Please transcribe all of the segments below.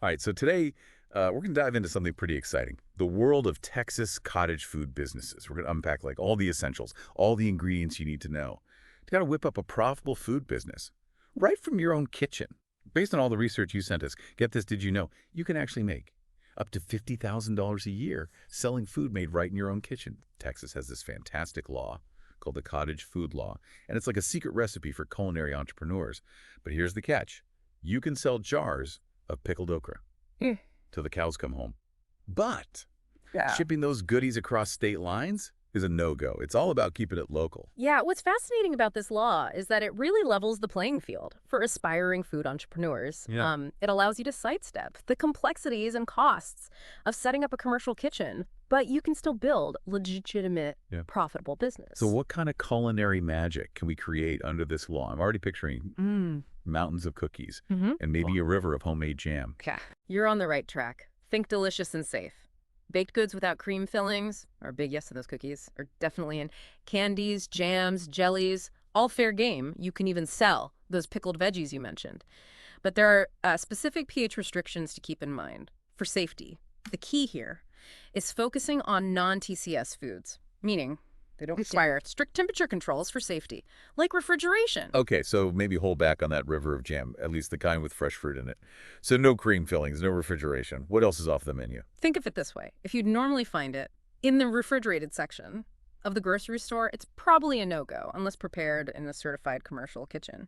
All right, so today we're going to dive into something pretty exciting. The world of Texas cottage food businesses. We're going to unpack like all the essentials, all the ingredients you need to know to kind of whip up a profitable food business right from your own kitchen. Based on all the research you sent us, get this, did you know you can actually make up to $50,000 a year selling food made right in your own kitchen? Texas has this fantastic law called the Cottage Food Law, and it's like a secret recipe for culinary entrepreneurs. But here's the catch. You can sell jars of pickled okra till the cows come home. But Yeah. shipping those goodies across state lines is a no-go. It's all about keeping it local. Yeah, what's fascinating about this law is that it really levels the playing field for aspiring food entrepreneurs. Yeah. It allows you to sidestep the complexities and costs of setting up a commercial kitchen, but you can still build legitimate, Yeah. profitable business. So what kind of culinary magic can we create under this law? I'm already picturing mountains of cookies and maybe a river of homemade jam. Okay, you're on the right track. Think delicious and safe. Baked goods without cream fillings are a big yes to those cookies, are definitely in. Candies, jams, jellies, all fair game. You can even sell those pickled veggies you mentioned. But there are specific pH restrictions to keep in mind for safety. The key here is focusing on non-TCS foods, meaning they don't require strict temperature controls for safety, like refrigeration. Okay, so maybe hold back on that river of jam, at least the kind with fresh fruit in it. So no cream fillings, no refrigeration. What else is off the menu? Think of it this way. If you'd normally find it in the refrigerated section of the grocery store, it's probably a no-go unless prepared in a certified commercial kitchen.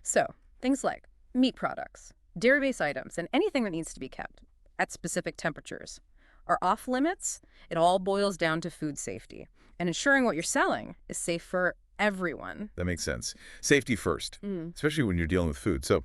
So things like meat products, dairy-based items, and anything that needs to be kept at specific temperatures are off limits. It all boils down to food safety and ensuring what you're selling is safe for everyone. That makes sense. Safety first, especially when you're dealing with food. So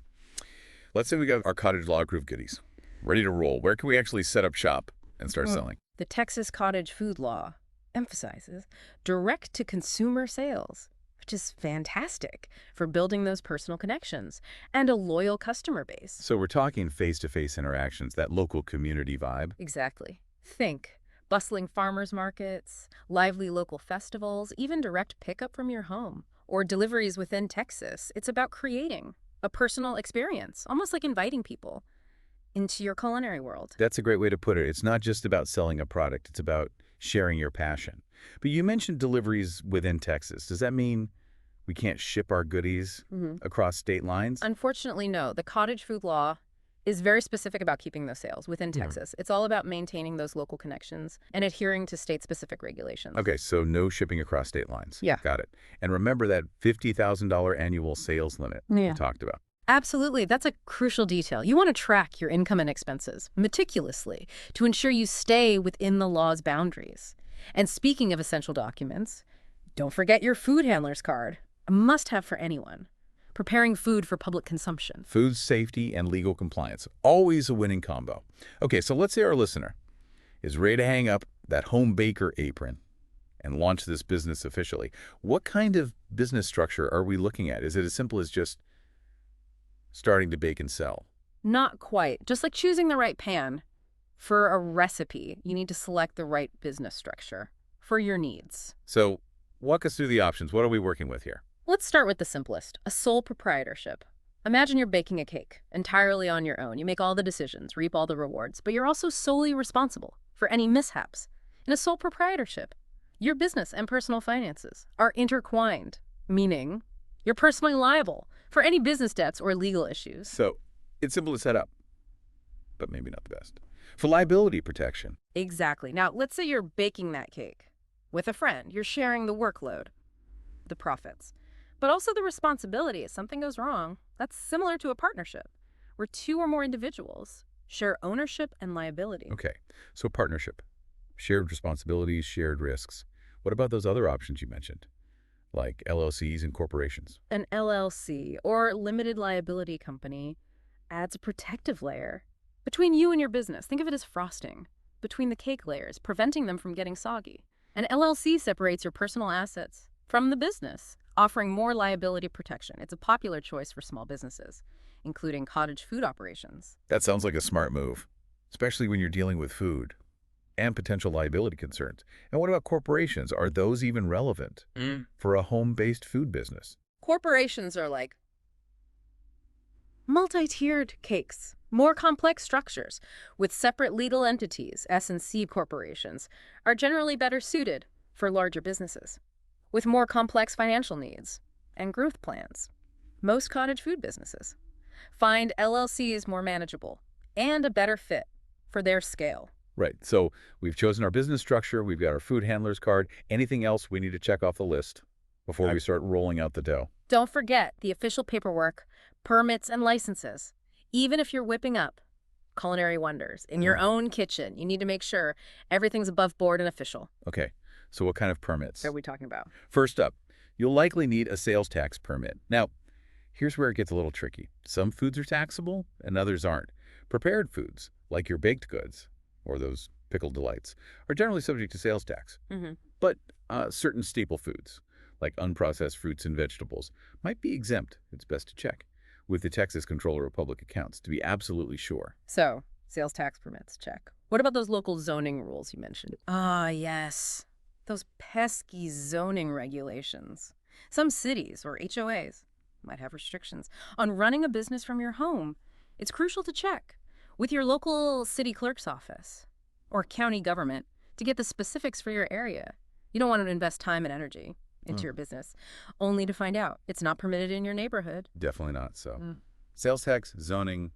let's say we got our Cottage law-approved goodies ready to roll. Where can we actually set up shop and start selling? The Texas Cottage Food Law emphasizes direct-to-consumer sales, which is fantastic for building those personal connections and a loyal customer base. So we're talking face-to-face interactions, that local community vibe. Exactly. Think bustling farmers markets, lively local festivals, even direct pickup from your home, or deliveries within Texas. It's about creating a personal experience, almost like inviting people into your culinary world. That's a great way to put it. It's not just about selling a product. It's about sharing your passion. But you mentioned deliveries within Texas. Does that mean we can't ship our goodies across state lines? Unfortunately, no. The Cottage Food Law is very specific about keeping those sales within Texas. It's all about maintaining those local connections and adhering to state-specific regulations. Okay, so no shipping across state lines. Yeah. Got it. And remember that $50,000 annual sales limit we talked about. Absolutely. That's a crucial detail. You want to track your income and expenses meticulously to ensure you stay within the law's boundaries. And speaking of essential documents, don't forget your food handler's card, a must-have for anyone preparing food for public consumption. Food safety and legal compliance, always a winning combo. Okay, so let's say our listener is ready to hang up that home baker apron and launch this business officially. What kind of business structure are we looking at? Is it as simple as just starting to bake and sell? Not quite. Just like choosing the right pan for a recipe, you need to select the right business structure for your needs. So walk us through the options. What are we working with here? Let's start with the simplest, a sole proprietorship. Imagine you're baking a cake entirely on your own. You make all the decisions, reap all the rewards, but you're also solely responsible for any mishaps. In a sole proprietorship, your business and personal finances are intertwined, meaning you're personally liable for any business debts or legal issues. So it's simple to set up, but maybe not the best. For liability protection. Exactly. Now, let's say you're baking that cake with a friend. You're sharing the workload, the profits, but also the responsibility if something goes wrong. That's similar to a partnership where two or more individuals share ownership and liability. Okay, so partnership, shared responsibilities, shared risks. What about those other options you mentioned, like LLCs and corporations? An LLC or limited liability company adds a protective layer between you and your business. Think of it as frosting between the cake layers, preventing them from getting soggy. An LLC separates your personal assets from the business, offering more liability protection. It's a popular choice for small businesses, including cottage food operations. That sounds like a smart move, especially when you're dealing with food and potential liability concerns. And what about corporations? Are those even relevant for a home-based food business? Corporations are like multi-tiered cakes More complex structures with separate legal entities, S&C corporations, are generally better suited for larger businesses with more complex financial needs and growth plans. Most cottage food businesses find LLCs more manageable and a better fit for their scale. Right. So we've chosen our business structure. We've got our food handler's card. Anything else we need to check off the list before we start rolling out the dough? Don't forget the official paperwork, permits, and licenses. Even if you're whipping up culinary wonders in your own kitchen, you need to make sure everything's above board and official. Okay. So what kind of permits? What are we talking about? First up, you'll likely need a sales tax permit. Now, here's where it gets a little tricky. Some foods are taxable and others aren't. Prepared foods, like your baked goods or those pickled delights, are generally subject to sales tax. But certain staple foods, like unprocessed fruits and vegetables, might be exempt. It's best to check with the Texas Comptroller of Public Accounts to be absolutely sure. So, sales tax permits, check. What about those local zoning rules you mentioned? Ah, yes. Those pesky zoning regulations. Some cities or HOAs might have restrictions on running a business from your home. It's crucial to check with your local city clerk's office or county government to get the specifics for your area. You don't want to invest time and energy into your business, only to find out it's not permitted in your neighborhood. Definitely not. So, sales tax, zoning,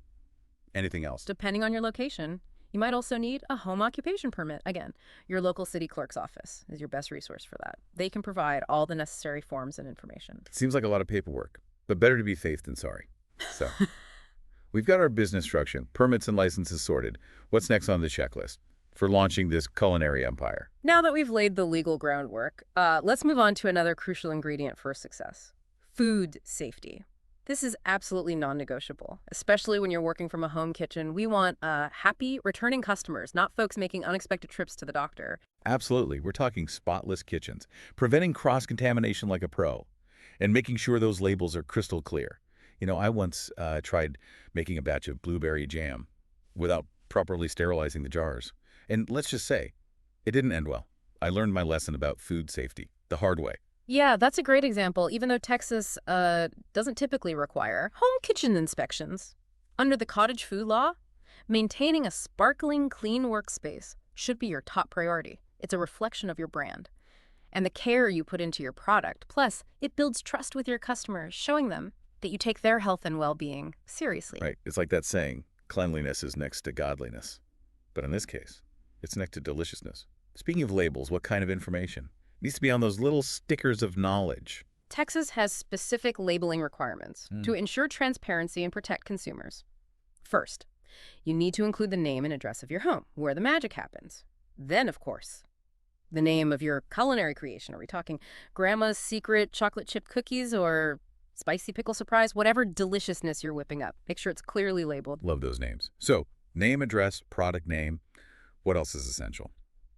anything else? Depending on your location, you might also need a home occupation permit. Again, your local city clerk's office is your best resource for that. They can provide all the necessary forms and information. Seems like a lot of paperwork, but better to be safe than sorry. So, we've got our business structure, permits and licenses sorted. What's next on the checklist for launching this culinary empire? Now that we've laid the legal groundwork, let's move on to another crucial ingredient for success: food safety. This is absolutely non-negotiable, especially when you're working from a home kitchen. We want happy returning customers, not folks making unexpected trips to the doctor. Absolutely. We're talking spotless kitchens, preventing cross-contamination like a pro, and making sure those labels are crystal clear. You know, I once tried making a batch of blueberry jam without properly sterilizing the jars. And let's just say, it didn't end well. I learned my lesson about food safety the hard way. Yeah, that's a great example, even though Texas doesn't typically require home kitchen inspections. Under the cottage food law, maintaining a sparkling, clean workspace should be your top priority. It's a reflection of your brand and the care you put into your product. Plus, it builds trust with your customers, showing them that you take their health and well-being seriously. Right. It's like that saying, cleanliness is next to godliness. But in this case, it's next to deliciousness. Speaking of labels, what kind of information? Needs to be on those little stickers of knowledge. Texas has specific labeling requirements to ensure transparency and protect consumers. First, you need to include the name and address of your home, where the magic happens. Then, of course, the name of your culinary creation. Are we talking Grandma's Secret chocolate chip cookies or spicy pickle surprise? Whatever deliciousness you're whipping up, make sure it's clearly labeled. Love those names. So, name, address, product name. What else is essential?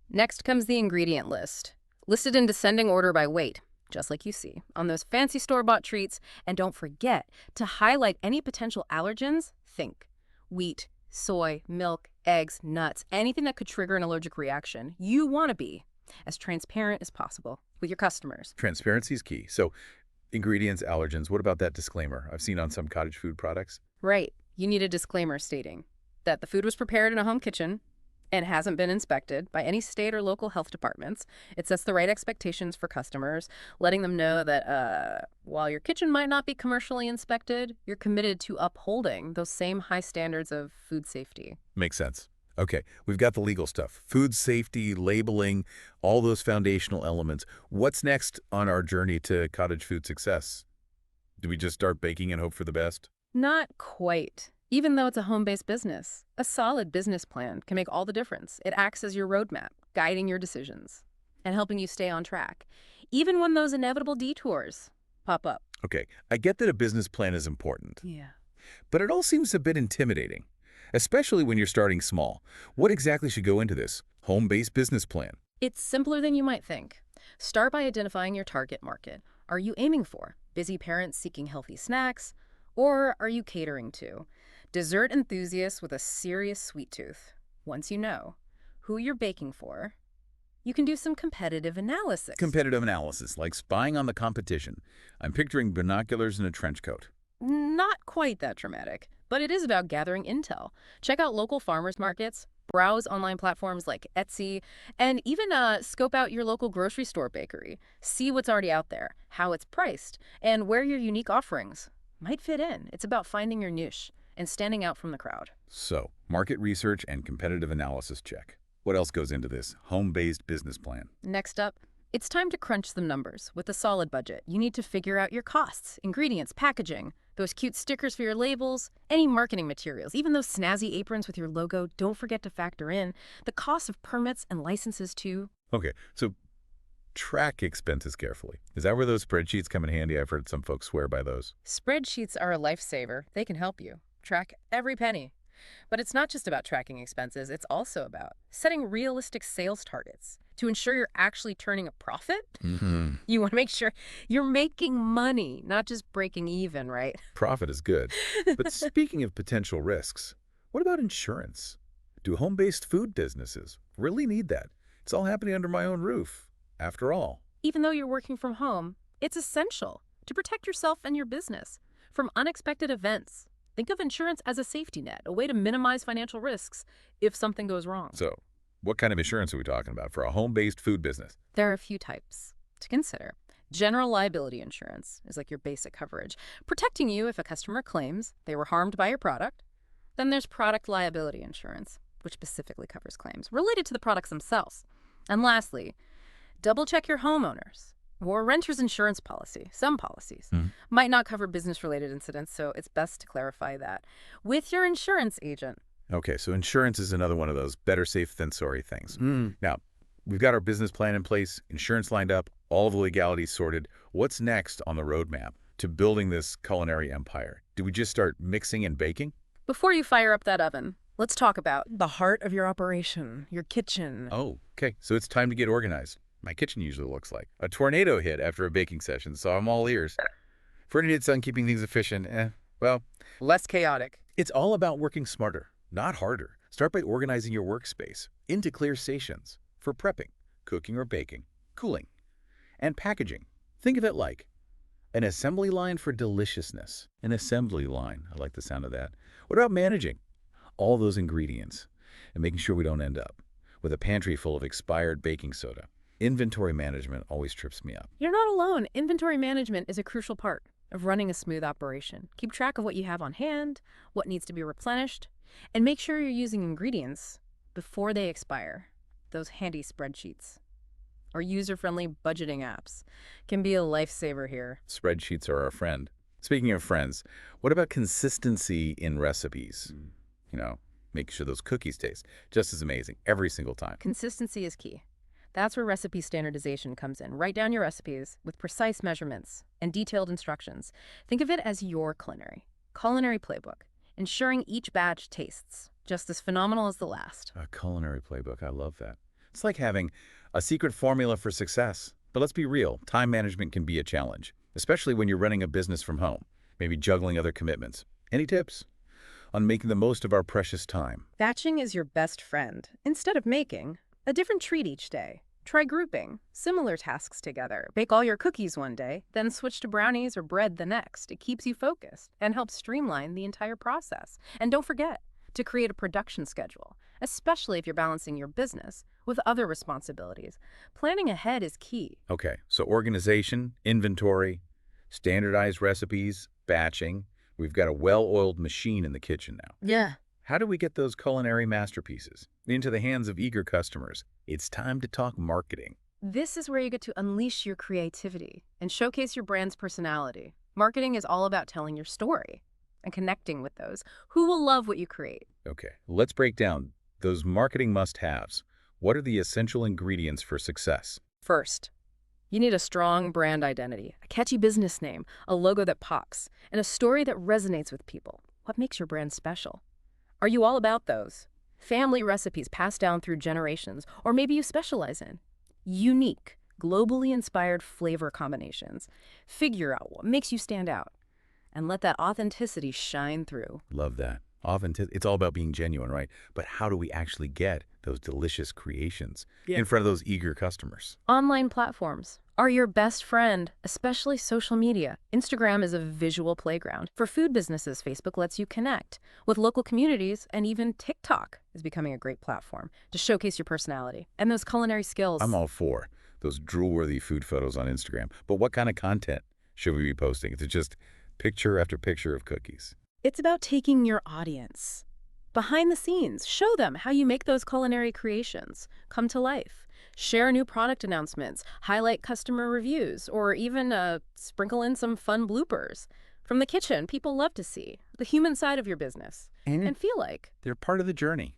Next comes the ingredient list, listed in descending order by weight, just like you see on those fancy store-bought treats. And don't forget to highlight any potential allergens. Think wheat, soy, milk, eggs, nuts, anything that could trigger an allergic reaction. You want to be as transparent as possible with your customers. Transparency is key. So, ingredients, allergens, what about that disclaimer I've seen on some cottage food products? Right. You need a disclaimer stating that the food was prepared in a home kitchen and hasn't been inspected by any state or local health departments. It sets the right expectations for customers, letting them know that while your kitchen might not be commercially inspected, you're committed to upholding those same high standards of food safety. Makes sense. Okay, we've got the legal stuff. Food safety, labeling, all those foundational elements. What's next on our journey to cottage food success? Do we just start baking and hope for the best? Not quite. Even though it's a home-based business, a solid business plan can make all the difference. It acts as your roadmap, guiding your decisions and helping you stay on track, even when those inevitable detours pop up. Okay, I get that a business plan is important. Yeah. But it all seems a bit intimidating, especially when you're starting small. What exactly should go into this home-based business plan? It's simpler than you might think. Start by identifying your target market. Are you aiming for busy parents seeking healthy snacks? Or are you catering to dessert enthusiasts with a serious sweet tooth? Once you know who you're baking for, you can do some competitive analysis. Competitive analysis, like spying on the competition. I'm picturing binoculars and a trench coat. Not quite that dramatic. But it is about gathering intel. Check out local farmers markets, browse online platforms like Etsy, and even scope out your local grocery store bakery. See what's already out there, how it's priced, and where your unique offerings might fit in. It's about finding your niche and standing out from the crowd. So, market research and competitive analysis check. What else goes into this home-based business plan? Next up, it's time to crunch some numbers. With a solid budget, you need to figure out your costs, ingredients, packaging, those cute stickers for your labels, any marketing materials, even those snazzy aprons with your logo. Don't forget to factor in the cost of permits and licenses too. Okay, so track expenses carefully. Is that where those spreadsheets come in handy? I've heard some folks swear by those. Spreadsheets are a lifesaver. They can help you track every penny. But it's not just about tracking expenses, it's also about setting realistic sales targets to ensure you're actually turning a profit. You want to make sure you're making money, not just breaking even, right? Profit is good. But speaking of potential risks, what about insurance? Do home-based food businesses really need that? It's all happening under my own roof, after all. Even though you're working from home, it's essential to protect yourself and your business from unexpected events. Think of insurance as a safety net, a way to minimize financial risks if something goes wrong. So, what kind of insurance are we talking about for a home-based food business? There are a few types to consider. General liability insurance is like your basic coverage, protecting you if a customer claims they were harmed by your product. Then there's product liability insurance, which specifically covers claims related to the products themselves. And lastly, double-check your homeowners or renter's insurance policy. Some policies might not cover business-related incidents, so it's best to clarify that with your insurance agent. Okay, so insurance is another one of those better safe than sorry things. Now, we've got our business plan in place, insurance lined up, all the legalities sorted. What's next on the roadmap to building this culinary empire? Do we just start mixing and baking? Before you fire up that oven, let's talk about the heart of your operation, your kitchen. Oh, okay, so it's time to get organized. My kitchen usually looks like a tornado hit after a baking session, so I'm all ears. For an idiot son keeping things efficient, well, Less chaotic. it's all about working smarter, not harder. Start by organizing your workspace into clear stations for prepping, cooking or baking, cooling, and packaging. Think of it like an assembly line for deliciousness. An assembly line. I like the sound of that. What about managing all those ingredients and making sure we don't end up with a pantry full of expired baking soda? Inventory management always trips me up. You're not alone. Inventory management is a crucial part of running a smooth operation. Keep track of what you have on hand, what needs to be replenished, and make sure you're using ingredients before they expire. Those handy spreadsheets or user-friendly budgeting apps can be a lifesaver here. Spreadsheets are our friend. Speaking of friends, what about consistency in recipes? You know, make sure those cookies taste just as amazing every single time. Consistency is key. That's where recipe standardization comes in. Write down your recipes with precise measurements and detailed instructions. Think of it as your culinary playbook, ensuring each batch tastes just as phenomenal as the last. A culinary playbook, I love that. It's like having a secret formula for success. But let's be real, time management can be a challenge, especially when you're running a business from home, maybe juggling other commitments. Any tips on making the most of our precious time? Batching is your best friend. Instead of making a different treat each day, try grouping similar tasks together. Bake all your cookies one day, then switch to brownies or bread the next. It keeps you focused and helps streamline the entire process. And don't forget to create a production schedule, especially if you're balancing your business with other responsibilities. Planning ahead is key. Okay, so organization, inventory, standardized recipes, batching. We've got a well-oiled machine in the kitchen now. Yeah. How do we get those culinary masterpieces into the hands of eager customers? It's time to talk marketing. This is where you get to unleash your creativity and showcase your brand's personality. Marketing is all about telling your story and connecting with those who will love what you create. Okay, let's break down those marketing must-haves. What are the essential ingredients for success? First, you need a strong brand identity, a catchy business name, a logo that pops, and a story that resonates with people. What makes your brand special? Are you all about those family recipes passed down through generations, or maybe you specialize in unique, globally inspired flavor combinations? Figure out what makes you stand out and let that authenticity shine through. Love that. It's all about being genuine, right? But how do we actually get those delicious creations Yeah. in front of those eager customers? Online platforms are your best friend, especially social media. Instagram is a visual playground. For food businesses, Facebook lets you connect with local communities, and even TikTok is becoming a great platform to showcase your personality and those culinary I'm skills. all for those drool-worthy food photos on Instagram. But what kind of content should we be posting? Is it just picture after picture of cookies? It's about taking your audience behind the scenes. Show them how you make those culinary creations come to life. Share new product announcements, highlight customer reviews, or even sprinkle in some fun bloopers from the kitchen. People love to see the human side of your business And and feel like, they're part of the journey.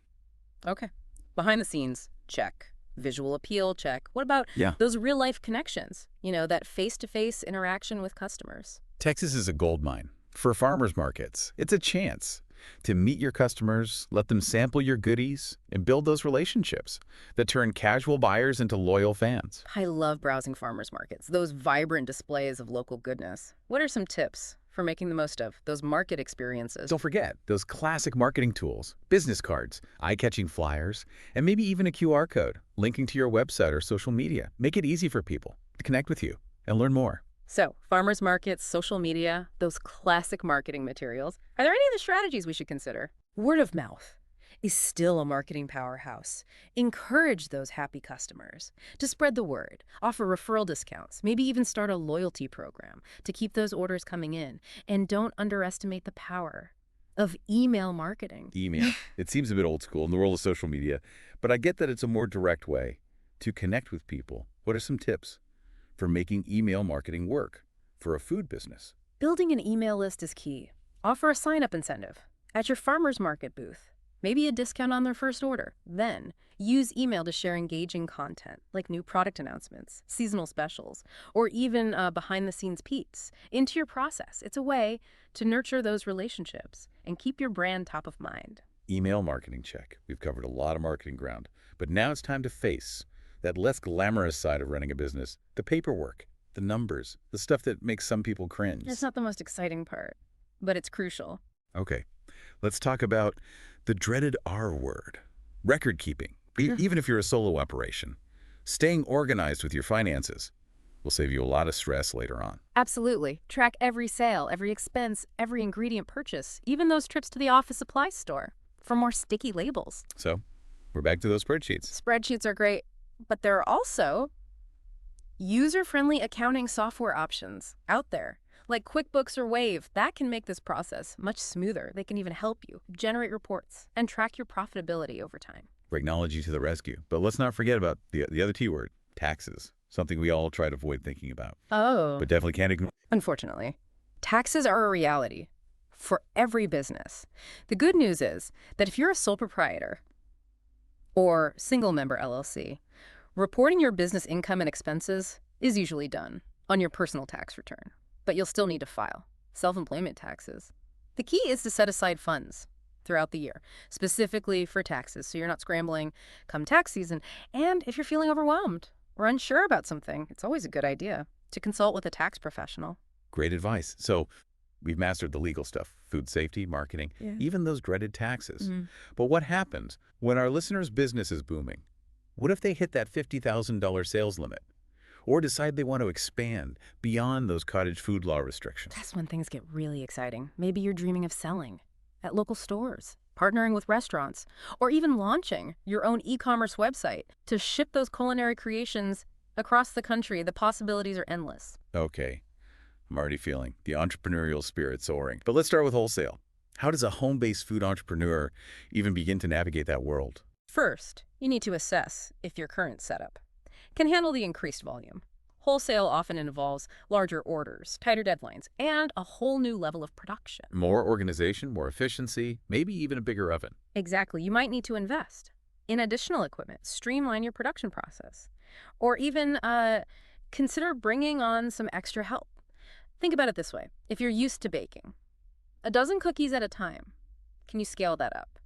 okay, behind the scenes, check. Visual appeal, check. What about Yeah. those real life connections? That face-to-face interaction with customers. Texas is a gold mine for farmers markets. It's a chance to meet your customers, let them sample your goodies, and build those relationships that turn casual buyers into loyal fans. I love browsing farmers markets, those vibrant displays of local goodness. What are some tips for making the most of those market experiences? Don't forget those classic marketing tools, business cards, eye-catching flyers, and maybe even a QR code linking to your website or social media. Make it easy for people to connect with you and learn more. So, farmers markets, social media, those classic marketing materials. Are there any other strategies we should consider? Word of mouth is still a marketing powerhouse. Encourage those happy customers to spread the word, offer referral discounts, maybe even start a loyalty program to keep those orders coming in. And don't underestimate the power of email marketing. Email. It seems a bit old school in the world of social media, but I get that it's a more direct way to connect with people. What are some tips for making email marketing work for a food business? Building an email list is key. Offer a sign-up incentive at your farmer's market booth, maybe a discount on their first order. Then, use email to share engaging content like new product announcements, seasonal specials, or even behind-the-scenes peeks into your process. It's a way to nurture those relationships and keep your brand top of mind. Email marketing check. We've covered a lot of marketing ground, but now it's time to face that less glamorous side of running a business, the paperwork, the numbers, the stuff that makes some people cringe. It's not the most exciting part, but it's crucial. Okay, let's talk about the dreaded R word, record keeping. Even if you're a solo operation, staying organized with your finances will save you a lot of stress later on. Absolutely. Track every sale, every expense, every ingredient purchase, even those trips to the office supply store for more sticky labels. So we're back to those spreadsheets. Spreadsheets are great, but there are also user-friendly accounting software options out there, like QuickBooks or Wave. That can make this process much smoother. They can even help you generate reports and track your profitability over time. Technology to the rescue. But let's not forget about the other T word, taxes, something we all try to avoid thinking about, Oh. but definitely can't ignore. Unfortunately, taxes are a reality for every business. The good news is that if you're a sole proprietor or single-member LLC, reporting your business income and expenses is usually done on your personal tax return, but you'll still need to file self-employment taxes. The key is to set aside funds throughout the year, specifically for taxes, so you're not scrambling come tax season. And if you're feeling overwhelmed or unsure about something, it's always a good idea to consult with a tax professional. Great advice. So we've mastered the legal stuff, food safety, marketing, even those dreaded taxes. But what happens when our listeners' business is booming? What if they hit that $50,000 sales limit or decide they want to expand beyond those cottage food law restrictions? That's when things get really exciting. Maybe you're dreaming of selling at local stores, partnering with restaurants, or even launching your own e-commerce website to ship those culinary creations across the country. The possibilities are endless. Okay, I'm already feeling the entrepreneurial spirit soaring. But let's start with wholesale. How does a home-based food entrepreneur even begin to navigate that world? First, you need to assess if your current setup can handle the increased volume. Wholesale often involves larger orders, tighter deadlines, and a whole new level of production. More organization, more efficiency, maybe even a bigger oven. Exactly. You might need to invest in additional equipment, streamline your production process, or even consider bringing on some extra help. Think about it this way. If you're used to baking a dozen cookies at a time, can you scale that up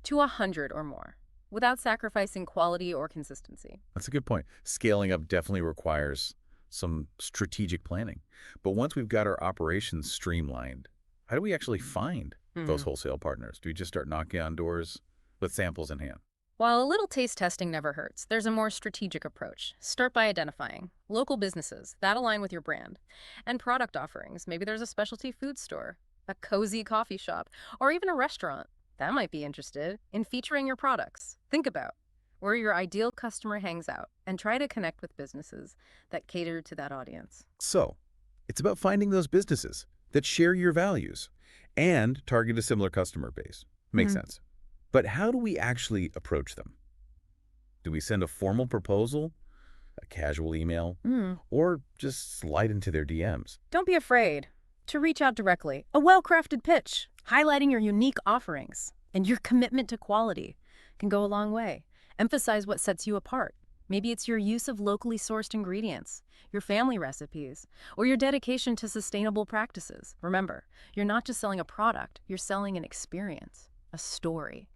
to 100 or more without sacrificing quality or consistency? That's a good point. Scaling up definitely requires some strategic planning. But once we've got our operations streamlined, how do we actually find those wholesale partners? Do we just start knocking on doors with samples in hand? While a little taste testing never hurts, there's a more strategic approach. Start by identifying local businesses that align with your brand and product offerings. Maybe there's a specialty food store, a cozy coffee shop, or even a restaurant that might be interested in featuring your products. Think about where your ideal customer hangs out and try to connect with businesses that cater to that audience. So, it's about finding those businesses that share your values and target a similar customer base. Makes sense. But how do we actually approach them? Do we send a formal proposal, a casual email, or just slide into their DMs? Don't be afraid to reach out directly. A well-crafted pitch, highlighting your unique offerings and your commitment to quality can go a long way. Emphasize what sets you apart. Maybe it's your use of locally sourced ingredients, your family recipes, or your dedication to sustainable practices. Remember, you're not just selling a product, you're selling an experience, a story,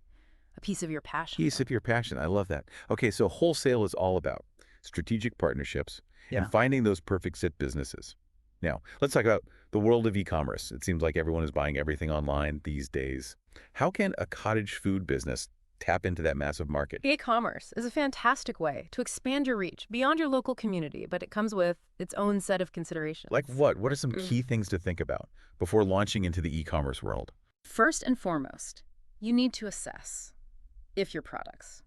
a piece of your passion. Piece of your passion. I love that. Okay, so wholesale is all about strategic partnerships and finding those perfect fit businesses. Now, let's talk about the world of e-commerce. It seems like everyone is buying everything online these days. How can a cottage food business tap into that massive market? E-commerce is a fantastic way to expand your reach beyond your local community, but it comes with its own set of considerations. Like what? What are some key things to think about before launching into the e-commerce world? First and foremost, you need to assess if your products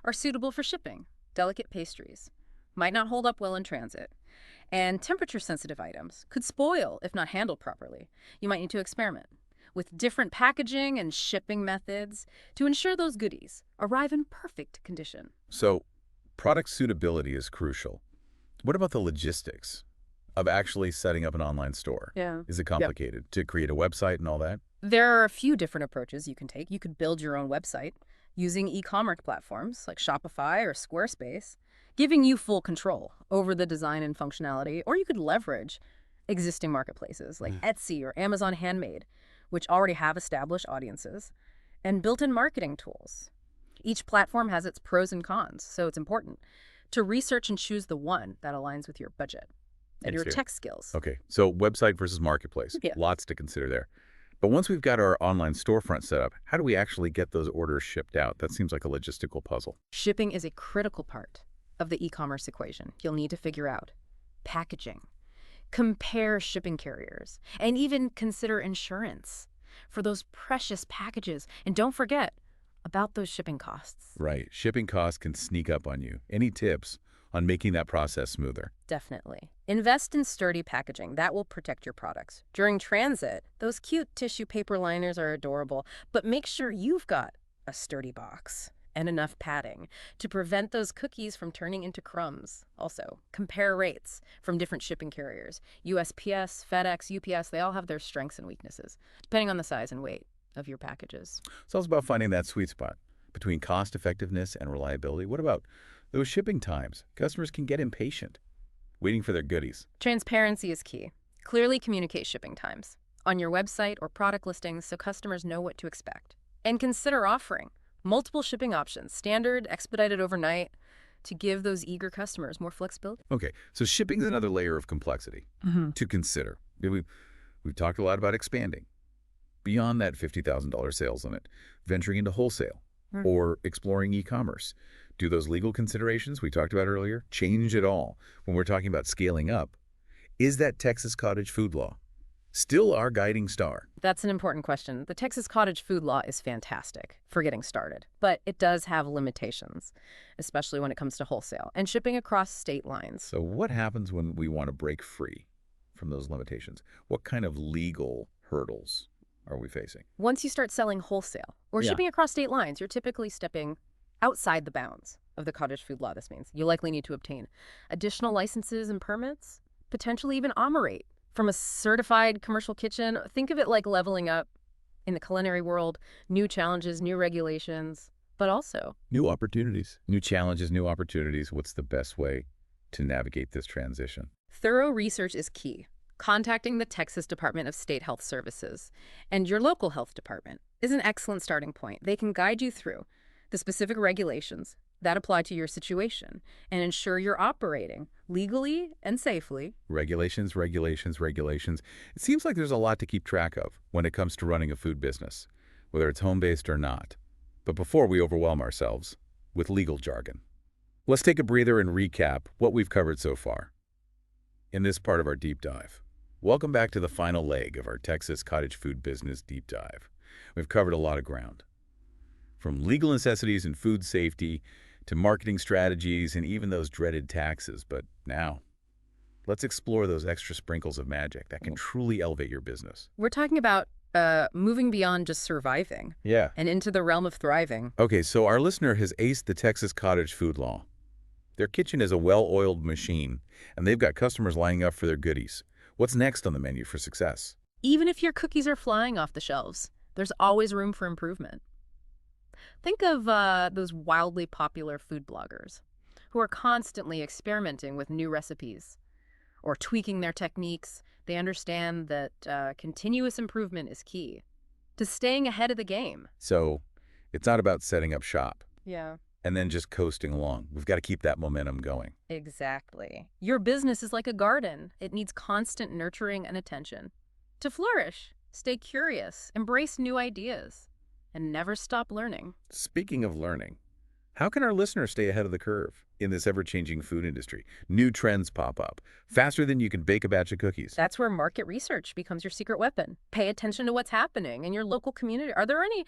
are suitable for shipping. Delicate pastries might not hold up well in transit, and temperature-sensitive items could spoil if not handled properly. You might need to experiment with different packaging and shipping methods to ensure those goodies arrive in perfect condition. So, product suitability is crucial. What about the logistics of actually setting up an online store? Yeah. Is it complicated to create a website and all that? There are a few different approaches you can take. You could build your own website using e-commerce platforms like Shopify or Squarespace, giving you full control over the design and functionality. Or you could leverage existing marketplaces like Etsy or Amazon Handmade, which already have established audiences and built-in marketing tools. Each platform has its pros and cons, so it's important to research and choose the one that aligns with your budget and your tech skills. Okay, so website versus marketplace. Yeah. Lots to consider there. But once we've got our online storefront set up, how do we actually get those orders shipped out? That seems like a logistical puzzle. Shipping is a critical part of the e-commerce equation. You'll need to figure out packaging, compare shipping carriers, and even consider insurance for those precious packages. And don't forget about those shipping costs. Right. Shipping costs can sneak up on you. Any tips on making that process smoother? Definitely. Invest in sturdy packaging. That will protect your products. During transit, those cute tissue paper liners are adorable, but make sure you've got a sturdy box and enough padding to prevent those cookies from turning into crumbs. Also, compare rates from different shipping carriers. USPS, FedEx, UPS, they all have their strengths and weaknesses, depending on the size and weight of your packages. It's also about finding that sweet spot between cost effectiveness and reliability. What about those shipping times? Customers can get impatient waiting for their goodies. Transparency is key. Clearly communicate shipping times on your website or product listings so customers know what to expect. And consider offering multiple shipping options, standard, expedited overnight, to give those eager customers more flexibility. Okay, so shipping is another layer of complexity to consider. We've talked a lot about expanding beyond that $50,000 sales limit, venturing into wholesale or exploring e-commerce. Do those legal considerations we talked about earlier change at all when we're talking about scaling up? Is that Texas cottage food law still our guiding star? That's an important question. The Texas cottage food law is fantastic for getting started, but it does have limitations, especially when it comes to wholesale and shipping across state lines. So what happens when we want to break free from those limitations? What kind of legal hurdles are we facing? Once you start selling wholesale or shipping across state lines, you're typically stepping outside the bounds of the cottage food law. This means you likely need to obtain additional licenses and permits, potentially even operate from a certified commercial kitchen. Think of it like leveling up in the culinary world, new challenges, new regulations, but also new opportunities, new challenges, new opportunities. What's the best way to navigate this transition? Thorough research is key. Contacting the Texas Department of State Health Services and your local health department is an excellent starting point. They can guide you through the specific regulations that apply to your situation and ensure you're operating legally and safely. Regulations, regulations, regulations. It seems like there's a lot to keep track of when it comes to running a food business, whether it's home-based or not. But before we overwhelm ourselves with legal jargon, let's take a breather and recap what we've covered so far in this part of our deep dive. Welcome back to the final leg of our Texas cottage food business deep dive. We've covered a lot of ground, from legal necessities and food safety to marketing strategies and even those dreaded taxes. But now, let's explore those extra sprinkles of magic that can truly elevate your business. We're talking about moving beyond just surviving Yeah. and into the realm of thriving. Okay, so our listener has aced the Texas cottage food law. Their kitchen is a well-oiled machine, and they've got customers lining up for their goodies. What's next on the menu for success? Even if your cookies are flying off the shelves, there's always room for improvement. Think of those wildly popular food bloggers who are constantly experimenting with new recipes or tweaking their techniques. They understand that continuous improvement is key to staying ahead of the game. So, it's not about setting up shop Yeah. and then just coasting along. We've got to keep that momentum going. Exactly. Your business is like a garden. It needs constant nurturing and attention. To flourish, stay curious, embrace new ideas, and never stop learning. Speaking of learning, how can our listeners stay ahead of the curve in this ever-changing food industry? New trends pop up faster than you can bake a batch of cookies. That's where market research becomes your secret weapon. Pay attention to what's happening in your local community. Are there any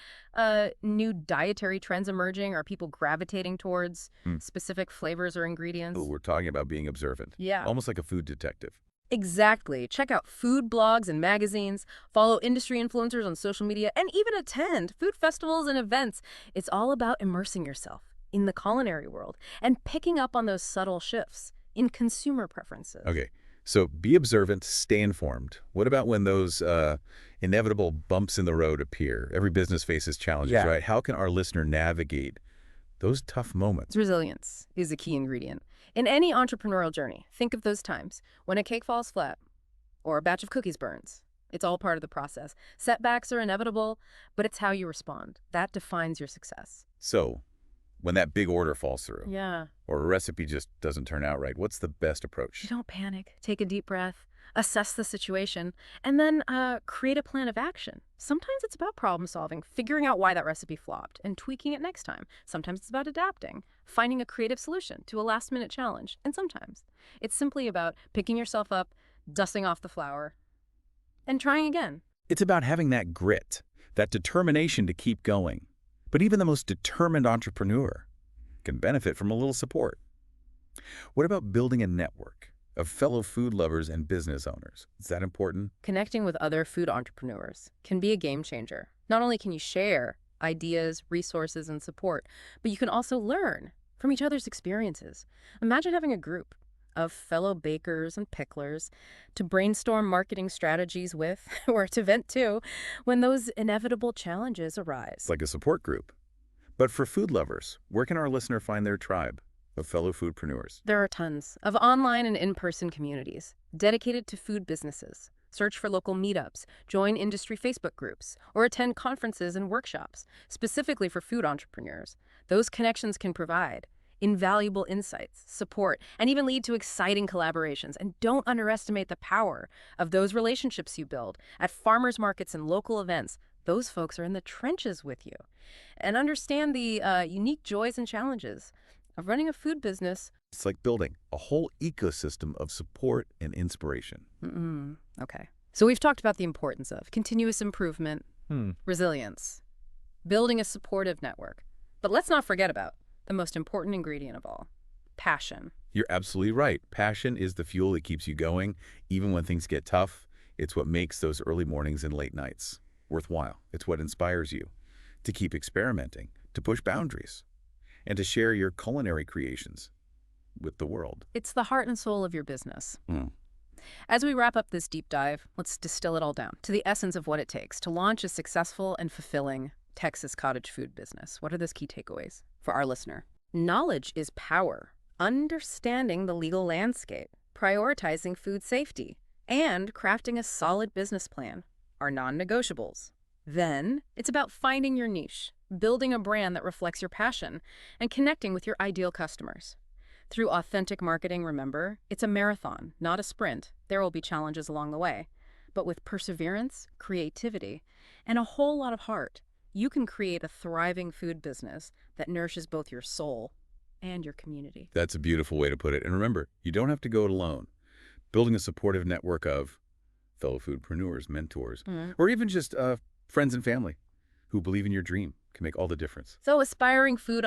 new dietary trends emerging? Are people gravitating towards specific flavors or ingredients? Oh, we're talking about being observant. Yeah. Almost like a food detective. Exactly. Check out food blogs and magazines, follow industry influencers on social media, and even attend food festivals and events. It's all about immersing yourself in the culinary world and picking up on those subtle shifts in consumer preferences. Okay, so be observant, stay informed. What about when those inevitable bumps in the road appear? Every business faces challenges, Yeah. right? How can our listener navigate those tough moments? Resilience is a key ingredient. In any entrepreneurial journey, think of those times when a cake falls flat or a batch of cookies burns. It's all part of the process. Setbacks are inevitable, but it's how you respond. That defines your success. So, when that big order falls through, Yeah. or a recipe just doesn't turn out right, what's the best You approach? don't panic. Take a deep breath, assess the situation, and then create a plan of action. Sometimes it's about problem solving, figuring out why that recipe flopped, and tweaking it next time. Sometimes it's about adapting, finding a creative solution to a last-minute challenge. And sometimes it's simply about picking yourself up, dusting off the flour, and trying again. It's about having that grit, that determination to keep going. But even the most determined entrepreneur can benefit from a little support. What about building a network of fellow food lovers and business owners? Is that important? Connecting with other food entrepreneurs can be a game changer. Not only can you share ideas, resources, and support, but you can also learn from each other's experiences. Imagine having a group of fellow bakers and picklers to brainstorm marketing strategies with, or to vent to, when those inevitable challenges arise. It's like a support group. But for food lovers, where can our listener find their tribe of fellow foodpreneurs? There are tons of online and in-person communities dedicated to food businesses. Search for local meetups, join industry Facebook groups, or attend conferences and workshops specifically for food entrepreneurs. Those connections can provide invaluable insights, support, and even lead to exciting collaborations. And don't underestimate the power of those relationships you build at farmers markets and local events. Those folks are in the trenches with you and understand the unique joys and challenges of running a food business. It's like building a whole ecosystem of support and inspiration. Okay. So we've talked about the importance of continuous improvement, resilience, building a supportive network. But let's not forget about the most important ingredient of all, passion. You're absolutely right. Passion is the fuel that keeps you going, even when things get tough. It's what makes those early mornings and late nights worthwhile. It's what inspires you to keep experimenting, to push boundaries, and to share your culinary creations with the world. It's the heart and soul of your business. Mm. As we wrap up this deep dive, let's distill it all down to the essence of what it takes to launch a successful and fulfilling Texas cottage food business. What are those key takeaways for our listener? Knowledge is power. Understanding the legal landscape, prioritizing food safety, and crafting a solid business plan are non-negotiables. Then, it's about finding your niche, building a brand that reflects your passion, and connecting with your ideal customers. Through authentic marketing, remember, it's a marathon, not a sprint. There will be challenges along the way. But with perseverance, creativity, and a whole lot of heart, you can create a thriving food business that nourishes both your soul and your community. That's a beautiful way to put it. And remember, you don't have to go it alone. Building a supportive network of fellow foodpreneurs, mentors, or even just friends and family who believe in your dream can make all the difference. So, aspiring food